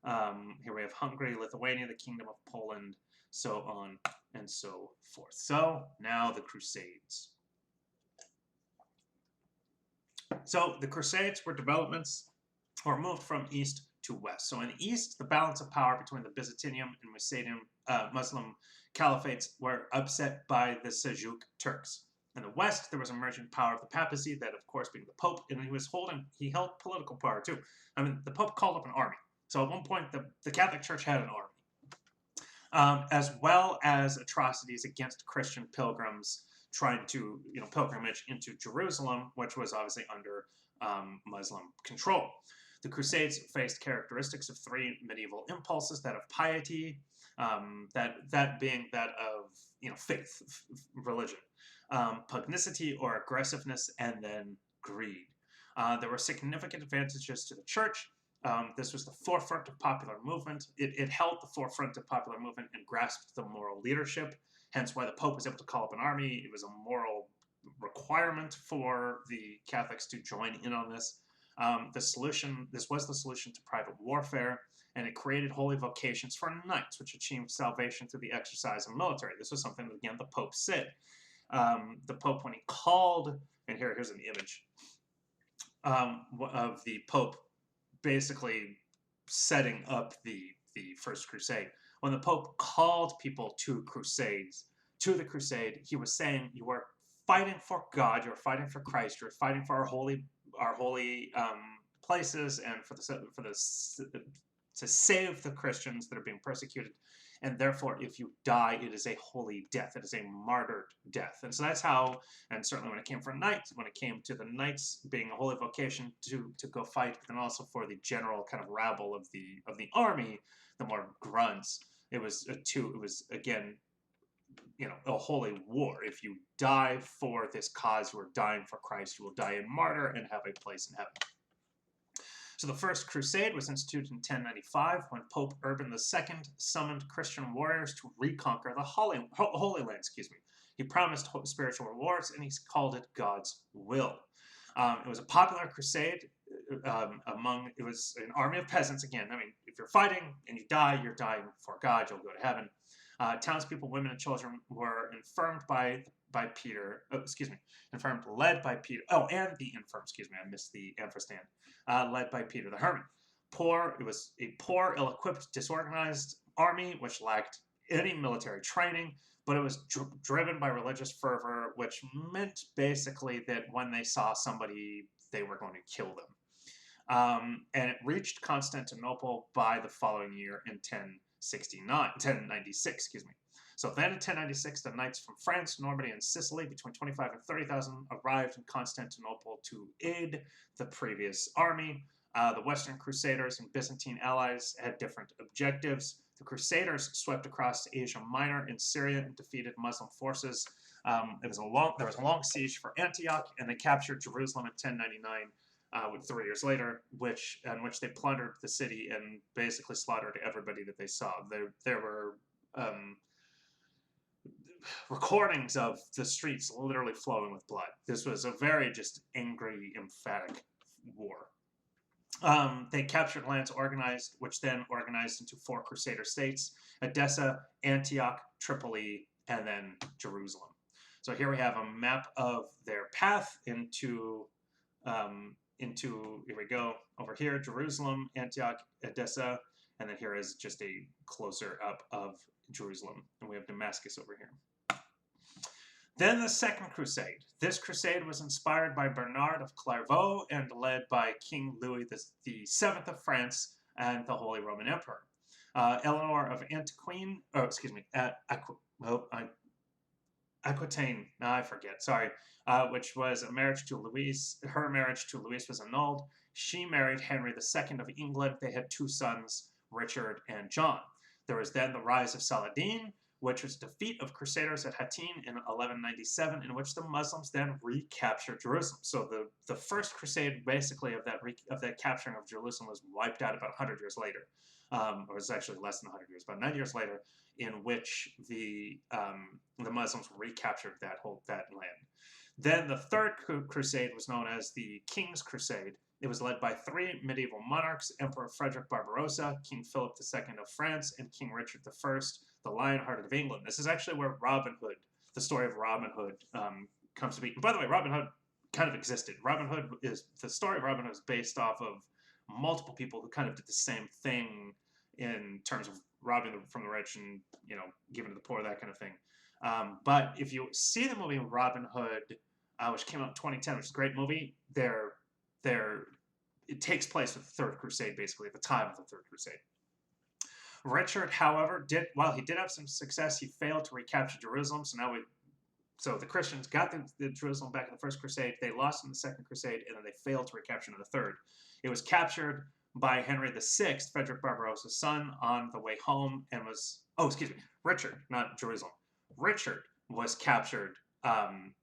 Here we have Hungary, Lithuania, the kingdom of Poland, so on and so forth. So now the Crusades. So the Crusades were developments or moved from east to west. So in the east, the balance of power between the Byzantinian and Muslim caliphates were upset by the Seljuk Turks. In the west, there was emerging power of the papacy, that of course being the Pope, and he held political power too. I mean, the Pope called up an army. So at one point, the Catholic Church had an army, as well as atrocities against Christian pilgrims trying to, pilgrimage into Jerusalem, which was obviously under Muslim control. The Crusades faced characteristics of three medieval impulses: that of piety, that being that of faith, religion, pugnacity or aggressiveness, and then greed. There were significant advantages to the church. This was the forefront of popular movement. It held the forefront of popular movement and grasped the moral leadership, hence why the Pope was able to call up an army. It was a moral requirement for the Catholics to join in on this. This was the solution to private warfare, and it created holy vocations for knights, which achieved salvation through the exercise of military. This was something that, again, the Pope said. The Pope, when he called, and here's an image of the Pope basically setting up the First Crusade. When the Pope called people to the crusade, he was saying, you are fighting for God, you're fighting for Christ, you're fighting for our holy places, and to save the Christians that are being persecuted. And therefore, if you die, it is a holy death. It is a martyred death. And so that's how, and certainly when it came for knights, when it came to the knights being a holy vocation to go fight, but then also for the general kind of rabble of the army, the more grunts, it was again, a holy war. If you die for this cause, you are dying for Christ. You will die in martyr and have a place in heaven. So the First Crusade was instituted in 1095 when Pope Urban II summoned Christian warriors to reconquer the Holy Land. He promised spiritual rewards, and he called it God's will. It was a popular crusade it was an army of peasants. Again, I mean, if you're fighting and you die, you're dying for God. You'll go to heaven. Townspeople, women, and children were infirmed by Peter. Led by Peter. Oh, and the infirm. I missed the ampersand. Led by Peter the Hermit. It was a poor, ill-equipped, disorganized army which lacked any military training, but it was driven by religious fervor, which meant basically that when they saw somebody, they were going to kill them. And it reached Constantinople by the following year in 1096. So then in 1096, the knights from France, Normandy, and Sicily, between 25 and 30,000, arrived in Constantinople to aid the previous army. The Western Crusaders and Byzantine allies had different objectives. The Crusaders swept across Asia Minor in Syria and defeated Muslim forces. There was a long siege for Antioch, and they captured Jerusalem in 1099, 3 years later, in which they plundered the city and basically slaughtered everybody that they saw. There were recordings of the streets literally flowing with blood. This was a very just angry, emphatic war. They captured lands which then organized into 4 Crusader states: Edessa, Antioch, Tripoli, and then Jerusalem. So here we have a map of their path into here we go, over here, Jerusalem, Antioch, Edessa, and then here is just a closer up of Jerusalem, and we have Damascus over here. Then the Second Crusade. This crusade was inspired by Bernard of Clairvaux and led by King Louis VII of France and the Holy Roman Emperor. Eleanor of Aquitaine, which was a marriage to Louise. Her marriage to Louise was annulled. She married Henry II of England. They had 2 sons, Richard and John. There was then the rise of Saladin, which was defeat of Crusaders at Hattin in 1197, in which the Muslims then recaptured Jerusalem. So the first crusade, basically, of that capturing of Jerusalem was wiped out about 100 years later. Or it was actually less than 100 years, about 9 years later, in which the Muslims recaptured that land. Then the Third Crusade was known as the King's Crusade. It was led by 3 medieval monarchs: Emperor Frederick Barbarossa, King Philip II of France, and King Richard I, the Lionhearted of England. This is actually where Robin Hood, the story of Robin Hood, comes to be. And by the way, Robin Hood kind of existed. The story of Robin Hood is based off of multiple people who kind of did the same thing in terms of robbing from the rich and, giving to the poor, that kind of thing. But if you see the movie Robin Hood, which came out in 2010, which is a great movie, it takes place with the Third Crusade, basically, at the time of the Third Crusade. Richard, however, while he did have some success, he failed to recapture Jerusalem. So the Christians got the Jerusalem back in the First Crusade. They lost in the Second Crusade, and then they failed to recapture in the Third. It was captured by Henry VI, Frederick Barbarossa's son, on the way home, and Richard, not Jerusalem. Richard was captured, and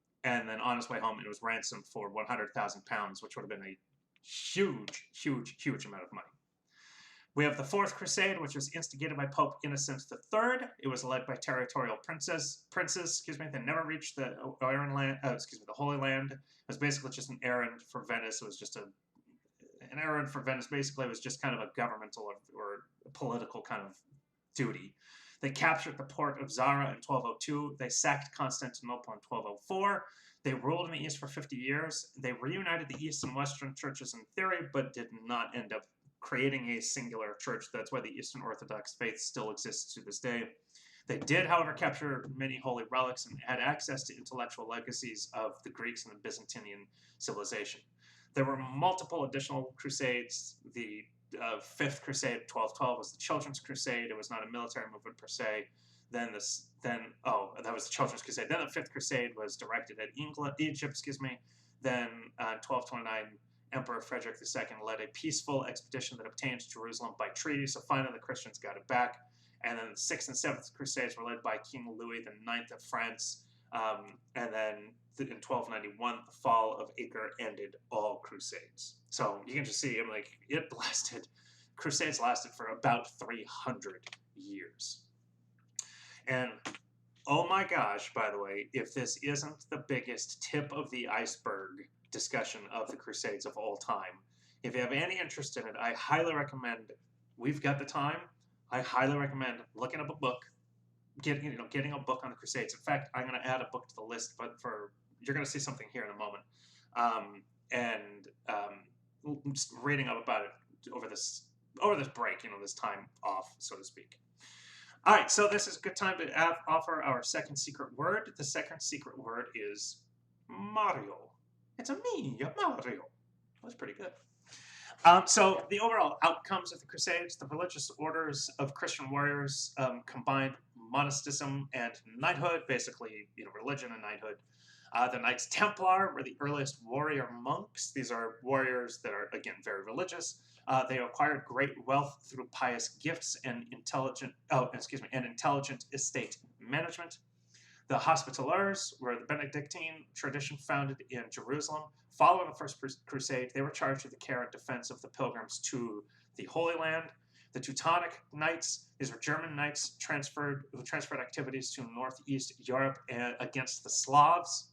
then on his way home, it was ransomed for 100,000 pounds, which would have been a huge, huge, huge amount of money. We have the Fourth Crusade, which was instigated by Pope Innocent III. It was led by territorial princes. They never reached the Holy Land. It was basically just an errand for Venice. It was just an errand for Venice. Basically, it was just kind of a governmental or political kind of duty. They captured the port of Zara in 1202. They sacked Constantinople in 1204. They ruled in the East for 50 years. They reunited the East and Western churches in theory, but did not end up creating a singular church. That's why the Eastern Orthodox faith still exists to this day. They did, however, capture many holy relics and had access to intellectual legacies of the Greeks and the Byzantine civilization. There were multiple additional crusades. The Fifth Crusade, 1212, was the Children's Crusade. It was not a military movement per se. That was the Children's Crusade. Then the Fifth Crusade was directed at Egypt. Then 1229, Emperor Frederick II led a peaceful expedition that obtained Jerusalem by treaty. So finally, the Christians got it back. And then the Sixth and Seventh Crusades were led by King Louis IX of France. And then in 1291, the fall of Acre ended all Crusades. So you can just see, like, it lasted, Crusades lasted for about 300 years. And oh my gosh, by the way, if this isn't the biggest tip of the iceberg discussion of the Crusades of all time, if you have any interest in it, I highly recommend, we've got the time, I highly recommend looking up a book, getting a book on the Crusades. In fact, I'm going to add a book to the list, but you're going to see something here in a moment, just reading up about it over this break, this time off, so to speak. All right, so this is a good time to offer our second secret word. The second secret word is Mario. It's a me, Mario. That's pretty good. So the overall outcomes of the Crusades, the religious orders of Christian warriors combined monasticism and knighthood, basically, religion and knighthood. The Knights Templar were the earliest warrior monks. These are warriors that are, again, very religious. They acquired great wealth through pious gifts and intelligent estate management. The Hospitallers were the Benedictine tradition founded in Jerusalem. Following the First Crusade, they were charged with the care and defense of the pilgrims to the Holy Land. The Teutonic Knights, these were German knights who transferred activities to Northeast Europe against the Slavs,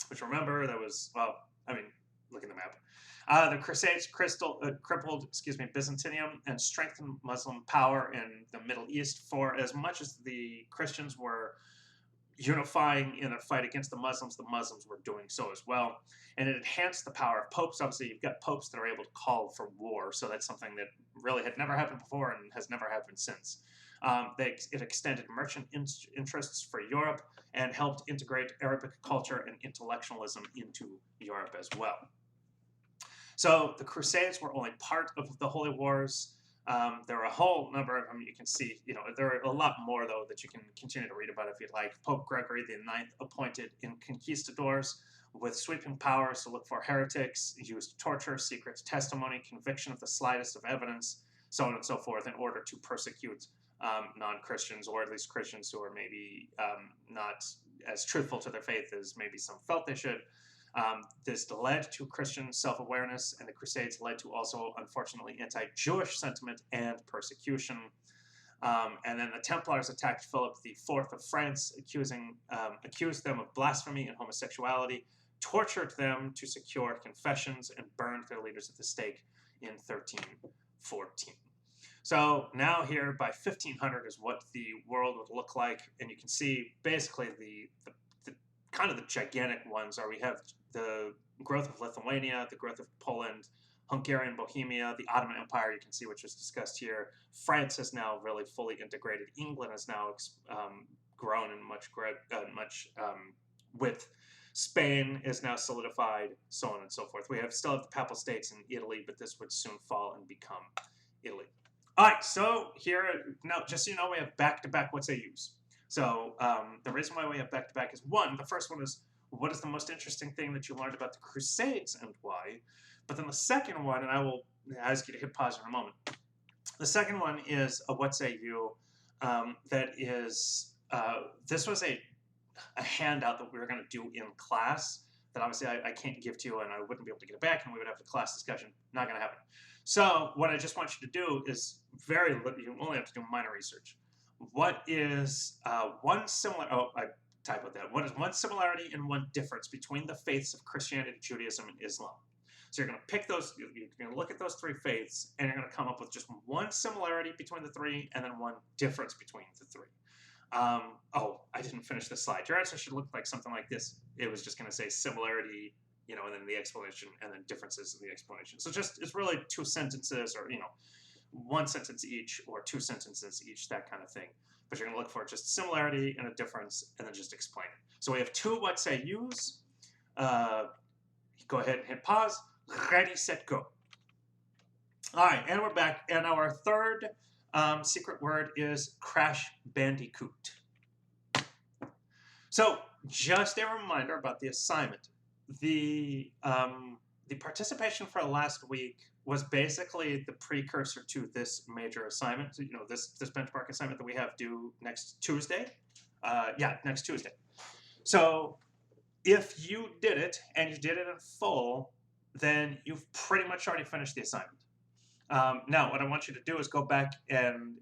which, remember, that was, look at the map. The Crusades crippled Byzantium and strengthened Muslim power in the Middle East. For as much as the Christians were unifying in their fight against the Muslims were doing so as well. And it enhanced the power of popes. Obviously, you've got popes that are able to call for war, so that's something that really had never happened before and has never happened since. It extended merchant interests for Europe and helped integrate Arabic culture and intellectualism into Europe as well. So the Crusades were only part of the Holy Wars. There are a whole number of them. You can see, there are a lot more, though, that you can continue to read about if you'd like. Pope Gregory IX appointed conquistadors with sweeping powers to look for heretics, used torture, secret testimony, conviction of the slightest of evidence, so on and so forth, in order to persecute non-Christians, or at least Christians who are maybe not as truthful to their faith as maybe some felt they should. This led to Christian self-awareness, and the Crusades led to also, unfortunately, anti-Jewish sentiment and persecution. And then the Templars attacked Philip IV of France, accused them of blasphemy and homosexuality, tortured them to secure confessions, and burned their leaders at the stake in 1314. So now here, by 1500, is what the world would look like, and you can see basically the kind of the gigantic ones are, we have the growth of Lithuania, the growth of Poland, Hungarian Bohemia, the Ottoman Empire, you can see, which was discussed here. France is now really fully integrated. England has now grown in much width. Spain is now solidified, so on and so forth. We still have the Papal States in Italy, but this would soon fall and become Italy. All right, so here, now, just so you know, we have back-to-back what say use. So the reason why we have back-to-back is, one, the first one is, what is the most interesting thing that you learned about the Crusades and why? But then the second one, and I will ask you to hit pause in a moment. The second one is a what say you that is, this was a handout that we were going to do in class that obviously I can't give to you, and I wouldn't be able to get it back, and we would have the class discussion. Not going to happen. So what I just want you to do is you only have to do minor research. What is one similar, I typoed that. What is one similarity and one difference between the faiths of Christianity, Judaism, and Islam? So you're going to pick those, you're going to look at those three faiths, and you're going to come up with just one similarity between the three, and then one difference between the three. I didn't finish this slide. Your answer should look like something like this. It was just going to say similarity, and then the explanation, and then differences in the explanation. So it's really two sentences, or, one sentence each, or two sentences each, that kind of thing. But you're going to look for just similarity and a difference, and then just explain it. So we have two what say yous. Go ahead and hit pause. Ready, set, go. All right, and we're back. And our third secret word is Crash Bandicoot. So just a reminder about the assignment. The participation for last week was basically the precursor to this major assignment. So, this benchmark assignment that we have due next Tuesday. Next Tuesday. So if you did it and you did it in full, then you've pretty much already finished the assignment. Now, what I want you to do is go back and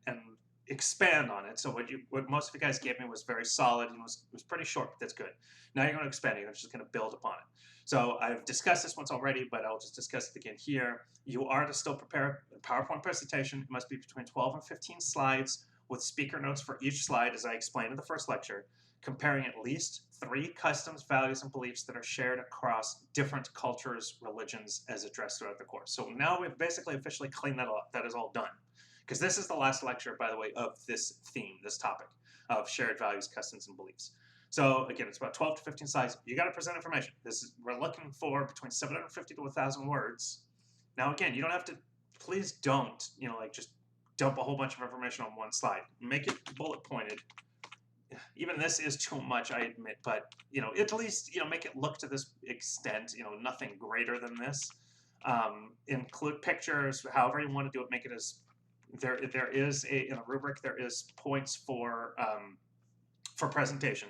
expand on it. So what most of you guys gave me was very solid and was pretty short, but that's good. Now you're going to expand it. You're just going to build upon it. So I've discussed this once already, but I'll just discuss it again here. You are to still prepare a PowerPoint presentation. It must be between 12 and 15 slides with speaker notes for each slide, as I explained in the first lecture, comparing at least 3 customs, values, and beliefs that are shared across different cultures, religions, as addressed throughout the course. So now we've basically officially cleaned that up. That is all done. Because this is the last lecture, by the way, of this theme, this topic of shared values, customs, and beliefs. So again, it's about 12 to 15 slides. You got to present information. We're looking for between 750 to 1,000 words. Now, again, you don't have to. Please don't, just dump a whole bunch of information on one slide. Make it bullet pointed. Even this is too much, I admit, but at least make it look to this extent. Nothing greater than this. Include pictures, however you want to do it. Make it as there is in a rubric. There is points for presentation,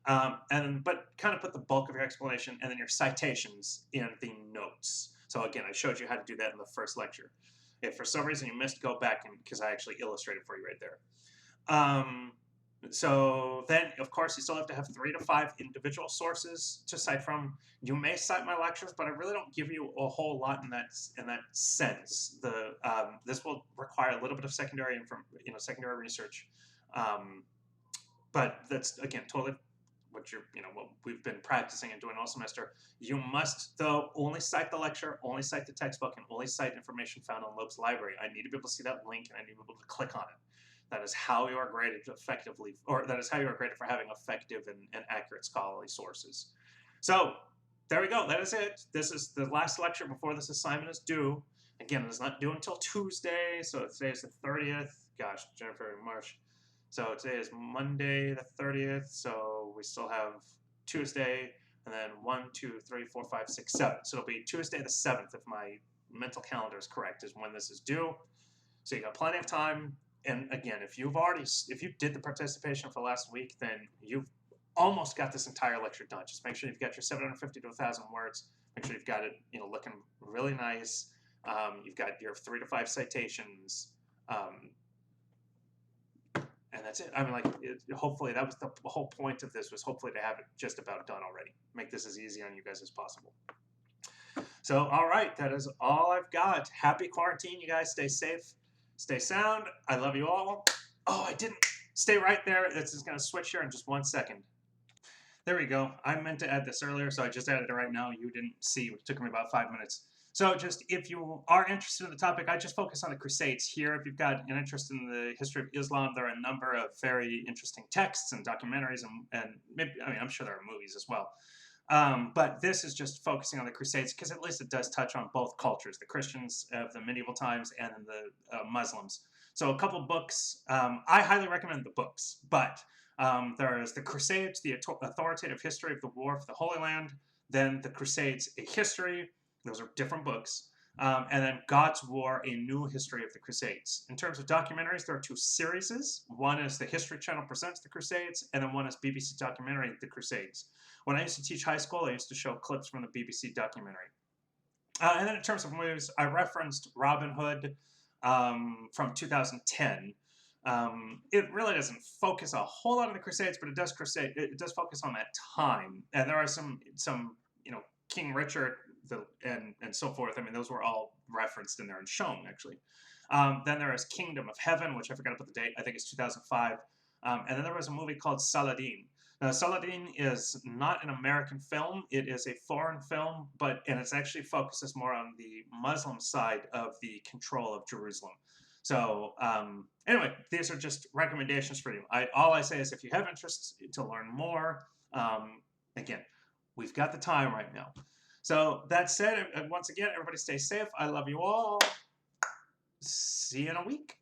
but kind of put the bulk of your explanation and then your citations in the notes. So again, I showed you how to do that in the first lecture. If for some reason you missed, go back because I actually illustrated for you right there. So then, of course, you still have to have 3 to 5 individual sources to cite from. You may cite my lectures, but I really don't give you a whole lot in that sense. This will require a little bit of secondary research, but that's again totally what we've been practicing and doing all semester. You must though only cite the lecture, only cite the textbook, and only cite information found on Loeb's library. I need to be able to see that link, and I need to be able to click on it. That is how you are graded effectively, or that is how you are graded for having effective and accurate scholarly sources. So there we go. That is it. This is the last lecture before this assignment is due. Again, it is not due until Tuesday. So today is the 30th. Gosh, January, March. So today is Monday the 30th. So we still have Tuesday, and then 1, 2, 3, 4, 5, 6, 7. So it'll be Tuesday the 7th, if my mental calendar is correct, is when this is due. So you got plenty of time. And again, if you did the participation for last week, then you've almost got this entire lecture done. Just make sure you've got your 750 to 1,000 words. Make sure you've got it, looking really nice. You've got your 3 to 5 citations, and that's it. I mean, hopefully that was the whole point of this, was hopefully to have it just about done already. Make this as easy on you guys as possible. So, all right, that is all I've got. Happy quarantine, you guys. Stay safe. Stay sound. I love you all. Oh, I didn't. Stay right there. This is going to switch here in just 1 second. There we go. I meant to add this earlier, so I just added it right now. You didn't see. It took me about 5 minutes. So just if you are interested in the topic, I just focus on the Crusades here. If you've got an interest in the history of Islam, there are a number of very interesting texts and documentaries, and maybe, I'm sure there are movies as well. But this is just focusing on the Crusades because at least it does touch on both cultures, the Christians of the medieval times and the Muslims. So a couple books. I highly recommend the books, but there is the Crusades, the authoritative history of the war for the Holy Land, then the Crusades, a history. Those are different books. And then God's War, a new history of the Crusades. In terms of documentaries, there are 2 series. One is the History Channel Presents the Crusades, and then one is BBC Documentary, The Crusades. When I used to teach high school, I used to show clips from the BBC documentary. And then in terms of movies, I referenced Robin Hood from 2010. It really doesn't focus a whole lot on the Crusades, but it does focus on that time. And there are some King Richard and so forth. I mean, those were all referenced in there and shown, actually. Then there is Kingdom of Heaven, which I forgot to put the date. I think it's 2005. And then there was a movie called Saladin. Now, Saladin is not an American film. It is a foreign film, and it actually focuses more on the Muslim side of the control of Jerusalem. So anyway, these are just recommendations for you. All I say is if you have interest to learn more, again, we've got the time right now. So that said, once again, everybody stay safe. I love you all. See you in a week.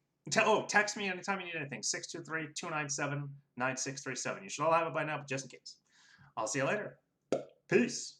Text me anytime you need anything. 623-297-9637. You should all have it by now, but just in case. I'll see you later. Peace.